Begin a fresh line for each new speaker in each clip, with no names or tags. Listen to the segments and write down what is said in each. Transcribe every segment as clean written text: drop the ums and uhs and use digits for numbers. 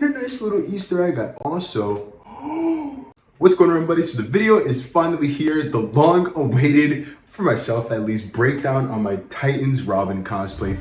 and a nice little Easter egg. I also... What's going on, everybody? So the video is finally here, the long-awaited, for myself at least, breakdown on my Titans Robin cosplay.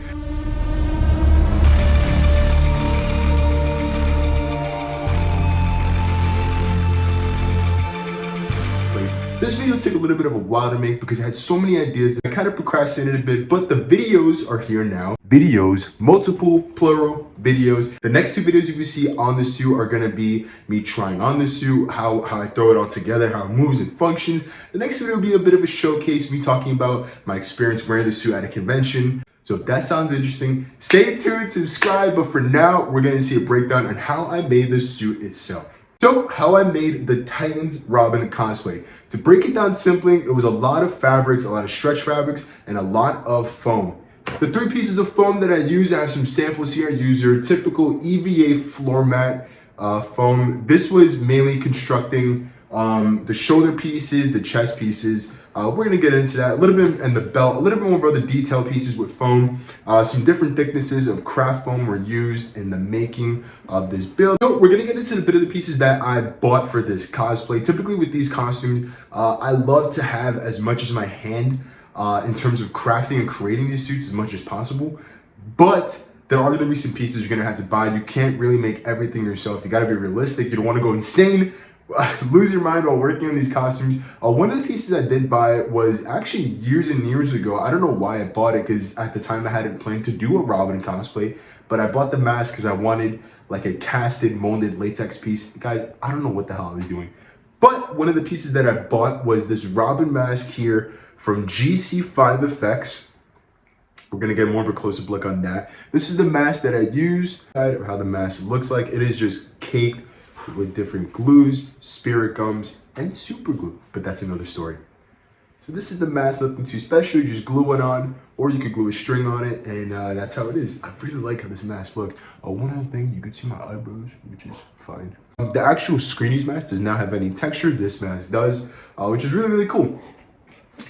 This video took a little bit of a while to make because I had so many ideas that I kind of procrastinated a bit, but the videos are here now. Videos, multiple, plural videos. The next two videos you will see on the suit are gonna be me trying on the suit, how I throw it all together, how it moves and functions. The next video will be a bit of a showcase, me talking about my experience wearing the suit at a convention. So if that sounds interesting, stay tuned, subscribe, but for now, we're gonna see a breakdown on how I made the suit itself. So, how I made the Titans Robin cosplay. To break it down simply, it was a lot of fabrics, a lot of stretch fabrics, and a lot of foam. The three pieces of foam that I used, I have some samples here. I used your typical EVA floor mat foam. This was mainly constructing the shoulder pieces, the chest pieces. We're gonna get into that a little bit, and the belt, a little bit more of the detail pieces with foam. Some different thicknesses of craft foam were used in the making of this build. So we're gonna get into a bit of the pieces that I bought for this cosplay. Typically with these costumes, I love to have as much as my hand in terms of crafting and creating these suits as much as possible. But there are gonna be some pieces you're gonna have to buy. You can't really make everything yourself. You gotta be realistic. You don't wanna go insane. Lose your mind while working on these costumes. One of the pieces I did buy was actually years and years ago. I don't know why I bought it, because at the time I hadn't planned to do a Robin cosplay, but I bought the mask because I wanted like a casted molded latex piece. Guys, I don't know what the hell I was doing, but one of the pieces that I bought was this Robin mask here from GC5 Effects. We're gonna get more of a close-up look on that. This is the mask that I use. How the mask looks like. It is just caked with different glues, spirit gums, and super glue, but that's another story. So this is the mask, nothing too special. You just glue it on, or you could glue a string on it, and that's how it is. I really like how this mask looks. One other thing, you can see my eyebrows, which is fine. The actual Screenies mask does not have any texture. This mask does, which is really, really cool.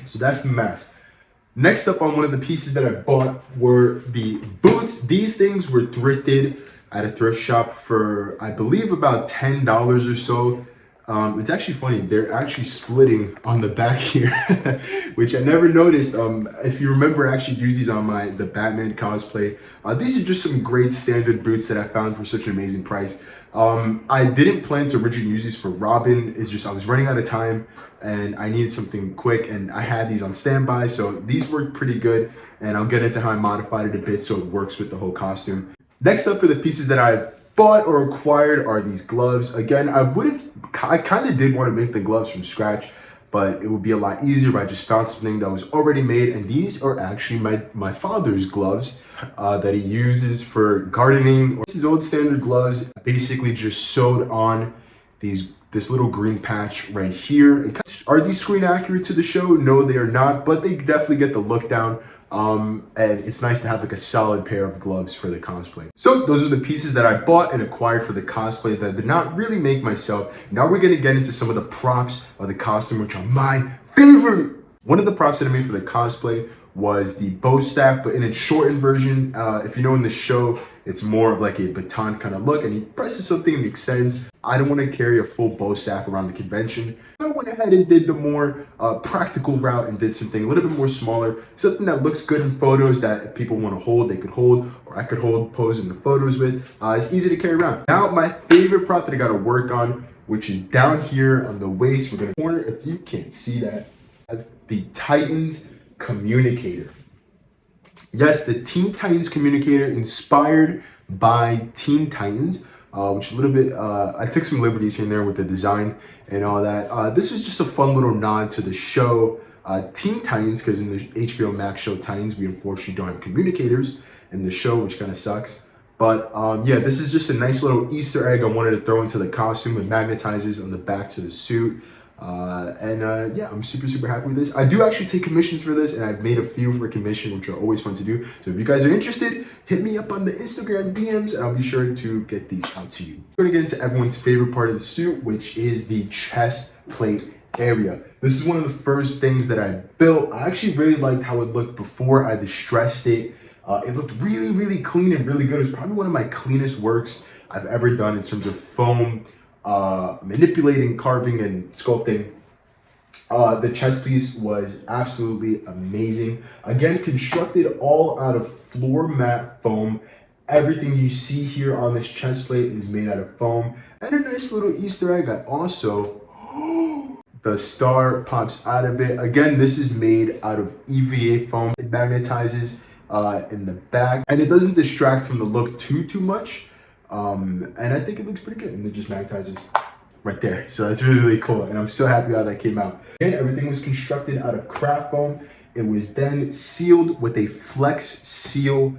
So that's the mask. Next up on one of the pieces that I bought were the boots. These things were thrifted at a thrift shop for, I believe, about $10 or so. It's actually funny, they're actually splitting on the back here, which I never noticed. If you remember, I actually used these on the Batman cosplay. These are just some great standard boots that I found for such an amazing price. I didn't plan to originally use these for Robin. It's just I was running out of time and I needed something quick, and I had these on standby, so these worked pretty good, and I'll get into how I modified it a bit so it works with the whole costume. Next up for the pieces that I bought or acquired are these gloves. Again, I kind of did want to make the gloves from scratch, but it would be a lot easier if I just found something that was already made. And these are actually my father's gloves that he uses for gardening. These old standard gloves, basically just sewed on this little green patch right here. Are these screen accurate to the show? No, they are not, but they definitely get the look down. And it's nice to have like a solid pair of gloves for the cosplay. So those are the pieces that I bought and acquired for the cosplay that I did not really make myself. Now we're gonna get into some of the props of the costume, which are my favorite. One of the props that I made for the cosplay was the bow staff, but in a shortened version. If you know, in the show, it's more of like a baton kind of look, and he presses something and extends. I don't want to carry a full bow staff around the convention, so I went ahead and did the more practical route and did something a little bit more smaller, something that looks good in photos that if people want to hold, they could hold, or I could hold, pose in the photos with. It's easy to carry around. Now, my favorite prop that I got to work on, which is down here on the waist. We're gonna corner, if you can't see that, the Titans communicator. Yes, the Teen Titans communicator, inspired by Teen Titans, which a little bit, I took some liberties here and there with the design and all that. This was just a fun little nod to the show Teen Titans, because in the HBO Max show Titans, we unfortunately don't have communicators in the show, which kind of sucks. But yeah, this is just a nice little Easter egg I wanted to throw into the costume. It magnetizes on the back to the suit. Yeah, I'm super happy with this. I do actually take commissions for this, and I've made a few for commission, which are always fun to do. So if you guys are interested, hit me up on the Instagram DMs, and I'll be sure to get these out to you. We're gonna get into everyone's favorite part of the suit, which is the chest plate area. This is one of the first things that I built. I actually really liked how it looked before I distressed it. It looked really clean and really good. It was probably one of my cleanest works I've ever done in terms of foam, manipulating, carving, and sculpting. The chest piece was absolutely amazing. Again, constructed all out of floor mat foam. Everything you see here on this chest plate is made out of foam. And a nice little Easter egg, I also, the star pops out of it. Again, this is made out of EVA foam. It magnetizes in the back, and it doesn't distract from the look too much. And I think it looks pretty good, and it just magnetizes right there. So that's really cool, and I'm so happy how that came out. Again, everything was constructed out of craft foam. It was then sealed with a flex seal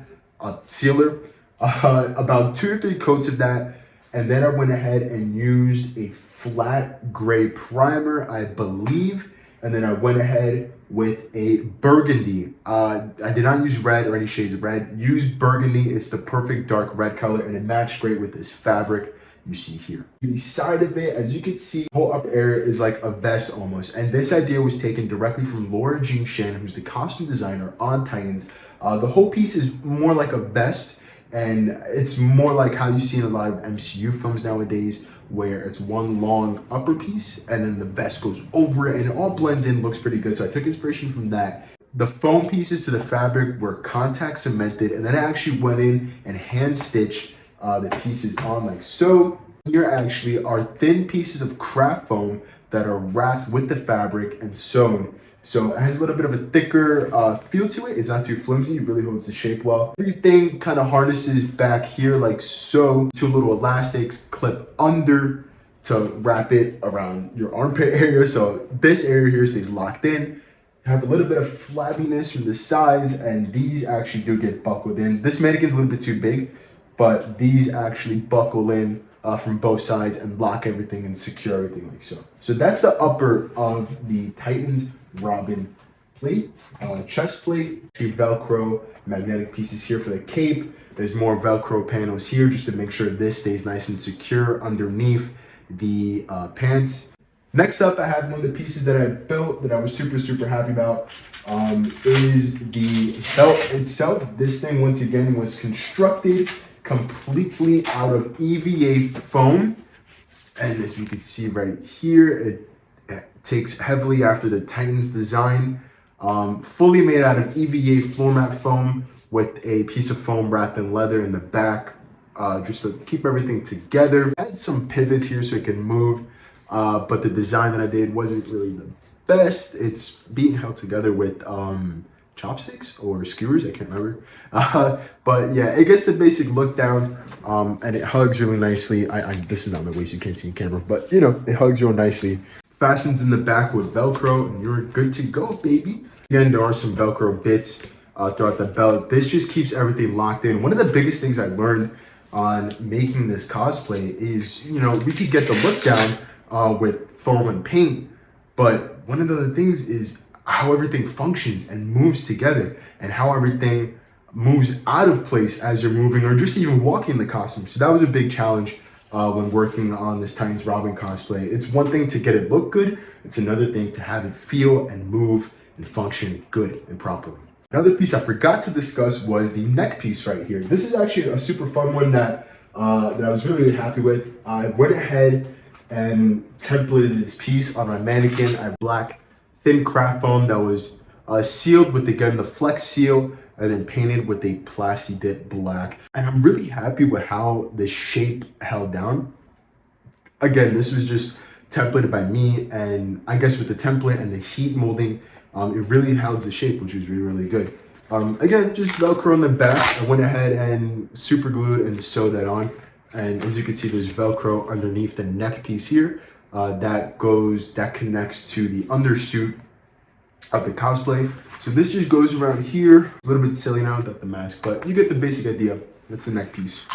sealer, about 2 or 3 coats of that, and then I went ahead and used a flat gray primer, I believe, and then I went ahead with a burgundy. I did not use red or any shades of red. Use burgundy. It's the perfect dark red color, and it matched great with this fabric you see here. The side of it, as you can see, the whole upper area is like a vest almost. And this idea was taken directly from Laura Jean Shannon, who's the costume designer on Titans. The whole piece is more like a vest, and it's more like how you see in a lot of MCU films nowadays, where it's one long upper piece and then the vest goes over it and it all blends in, looks pretty good. So I took inspiration from that. The foam pieces to the fabric were contact cemented, and then I actually went in and hand stitched the pieces on like so. Here actually are thin pieces of craft foam that are wrapped with the fabric and sewn. So it has a little bit of a thicker feel to it. It's not too flimsy, it really holds the shape well. Everything kind of harnesses back here like so. 2 little elastics clip under to wrap it around your armpit area. So this area here stays locked in. Have a little bit of flabbiness from the sides, and these actually do get buckled in. This mannequin's a little bit too big, but these actually buckle in from both sides and lock everything and secure everything like so. So that's the upper of the Titans Robin plate, chest plate, 2 Velcro magnetic pieces here for the cape. There's more Velcro panels here just to make sure this stays nice and secure underneath the pants. Next up, I have one of the pieces that I built that I was super happy about, is the belt itself. This thing, once again, was constructed completely out of EVA foam, and as you can see right here, it takes heavily after the Titans design. Fully made out of EVA floor mat foam with a piece of foam wrapped in leather in the back, just to keep everything together. Add some pivots here so it can move, but the design that I did wasn't really the best. It's being held together with chopsticks or skewers, I can't remember. But yeah, it gets the basic look down, and it hugs really nicely. This is not my waist, you can't see in camera, but you know, it hugs real nicely. Fastens in the back with Velcro, and you're good to go, baby. Again, there are some Velcro bits throughout the belt. This just keeps everything locked in. One of the biggest things I learned on making this cosplay is, you know, we could get the look down with foam and paint, but one of the other things is how everything functions and moves together, and how everything moves out of place as you're moving or just even walking the costume. So that was a big challenge when working on this Titans Robin cosplay. It's one thing to get it look good, it's another thing to have it feel and move and function good and properly. Another piece I forgot to discuss was the neck piece right here. This is actually a super fun one that I was really happy with. I went ahead and templated this piece on my mannequin. I have black thin craft foam that was sealed with, again, the flex seal, and then painted with a plasti dip black. And I'm really happy with how the shape held down. Again, this was just templated by me, and I guess with the template and the heat molding, it really held the shape, which was really good. Again, just Velcro on the back. I went ahead and super glued and sewed that on. And as you can see, there's Velcro underneath the neck piece here that connects to the undersuit of the cosplay. So this just goes around here. It's a little bit silly now without the mask, but you get the basic idea. That's the neck piece.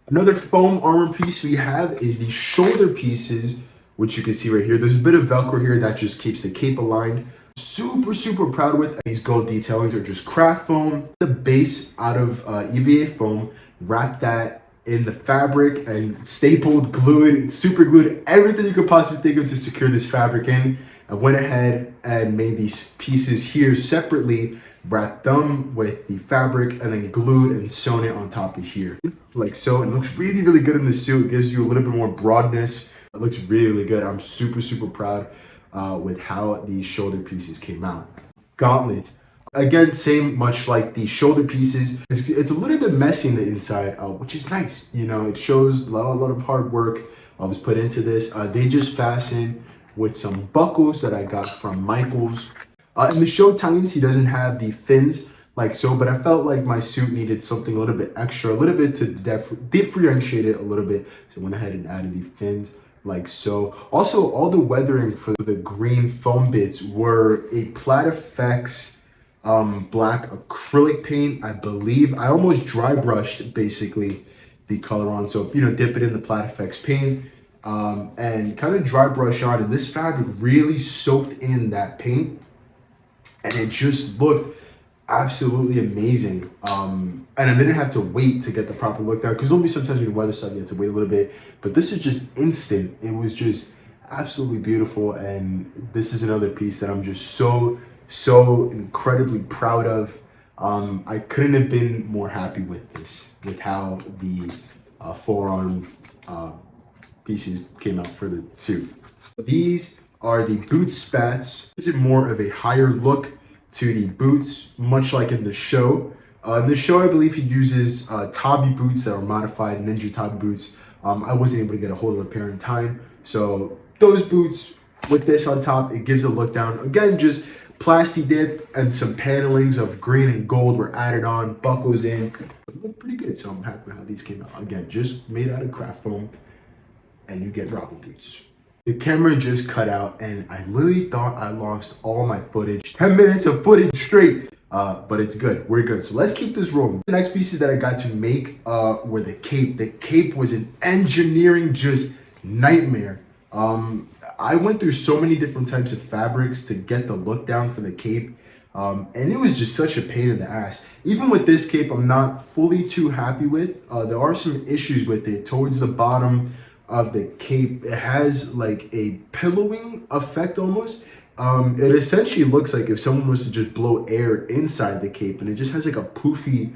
Another foam armor piece we have is the shoulder pieces, which you can see right here. There's a bit of Velcro here that just keeps the cape aligned. Super proud with these gold detailings are just craft foam. The base out of EVA foam, wrapped that in the fabric and stapled, glued, super glued, everything you could possibly think of to secure this fabric in. I went ahead and made these pieces here separately, wrapped them with the fabric, and then glued and sewn it on top of here, like so. And it looks really, really good in the suit. It gives you a little bit more broadness. It looks really, really good. I'm super, super proud with how these shoulder pieces came out. Gauntlet. Again, same, much like the shoulder pieces. It's a little bit messy in the inside, which is nice. You know, it shows a lot of hard work was put into this. They just fasten with some buckles that I got from Michaels. In the show Titans, he doesn't have the fins like so, but I felt like my suit needed something a little bit extra, a little bit to differentiate it a little bit. So I went ahead and added the fins like so. Also, all the weathering for the green foam bits were a Plat Effects black acrylic paint, I believe. I almost dry brushed basically the color on, so you know, dip it in the Plat Effects paint and kind of dry brush on, and this fabric really soaked in that paint and it just looked absolutely amazing. And I didn't have to wait to get the proper look down, because normally sometimes when you weather stuff you have to wait a little bit, but this is just instant. It was just absolutely beautiful, and this is another piece that I'm just so incredibly proud of. I couldn't have been more happy with this, with how the forearm pieces came out for the suit. These are the boot spats. This is more of a higher look to the boots, much like in the show. In the show, I believe he uses tabi boots that are modified ninja tabi boots. I wasn't able to get a hold of a pair in time, so those boots with this on top, it gives a look down. Again, just plasti dip and some panelings of green and gold were added on, buckles in. It looked pretty good, so I'm happy with how these came out. Again, just made out of craft foam, and you get rubber boots. The camera just cut out, and I literally thought I lost all my footage. 10 minutes of footage straight, but it's good. We're good. So let's keep this rolling. The next pieces that I got to make were the cape. The cape was an engineering just nightmare. I went through so many different types of fabrics to get the look down for the cape, and it was just such a pain in the ass. Even with this cape, I'm not fully too happy with. There are some issues with it. Towards the bottom of the cape, it has like a pillowing effect almost. It essentially looks like if someone was to just blow air inside the cape, and it just has like a poofy,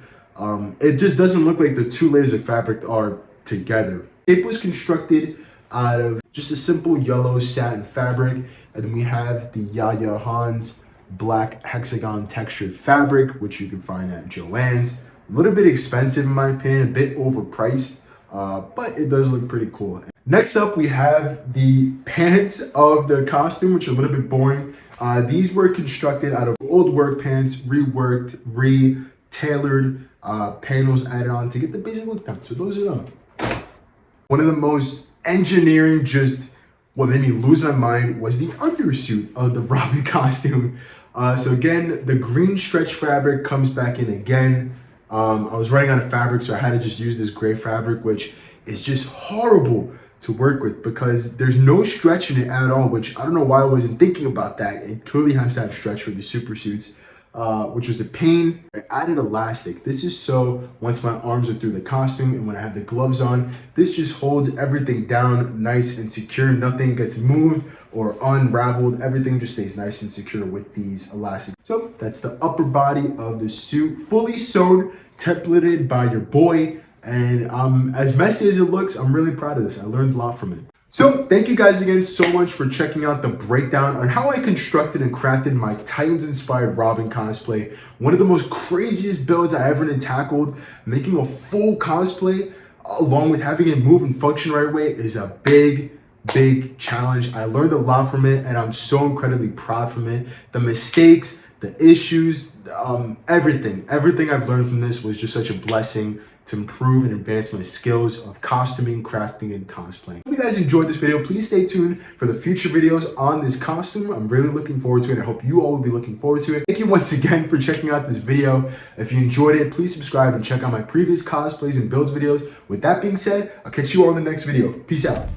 it just doesn't look like the two layers of fabric are together. Cape was constructed out of just a simple yellow satin fabric, and then we have the Yaya Hans black hexagon textured fabric, which you can find at Joann's. A little bit expensive in my opinion, a bit overpriced, but it does look pretty cool. Next up, we have the pants of the costume, which are a little bit boring. These were constructed out of old work pants, reworked, re-tailored panels added on to get the basic look down. So those are them. One of the most engineering, just what made me lose my mind, was the undersuit of the Robin costume. So again, the green stretch fabric comes back in again. I was running out of fabric, so I had to just use this gray fabric, which is just horrible to work with because there's no stretch in it at all, which I don't know why I wasn't thinking about that. It clearly has to have stretch for the super suits, which was a pain. I added elastic. This is so once my arms are through the costume and when I have the gloves on, this just holds everything down nice and secure. Nothing gets moved or unraveled. Everything just stays nice and secure with these elastics. So that's the upper body of the suit, fully sewn, templated by your boy. And as messy as it looks, I'm really proud of this. I learned a lot from it. So thank you guys again so much for checking out the breakdown on how I constructed and crafted my Titans inspired Robin cosplay. One of the most craziest builds I ever tackled. Making a full cosplay along with having it move and function right away is a big challenge. I learned a lot from it and I'm so incredibly proud from it. The mistakes, the issues, everything I've learned from this was just such a blessing to improve and advance my skills of costuming, crafting, and cosplaying. If you guys enjoyed this video, please stay tuned for the future videos on this costume. I'm really looking forward to it. I hope you all will be looking forward to it. Thank you once again for checking out this video. If you enjoyed it, please subscribe and check out my previous cosplays and builds videos. With that being said, I'll catch you all in the next video. Peace out.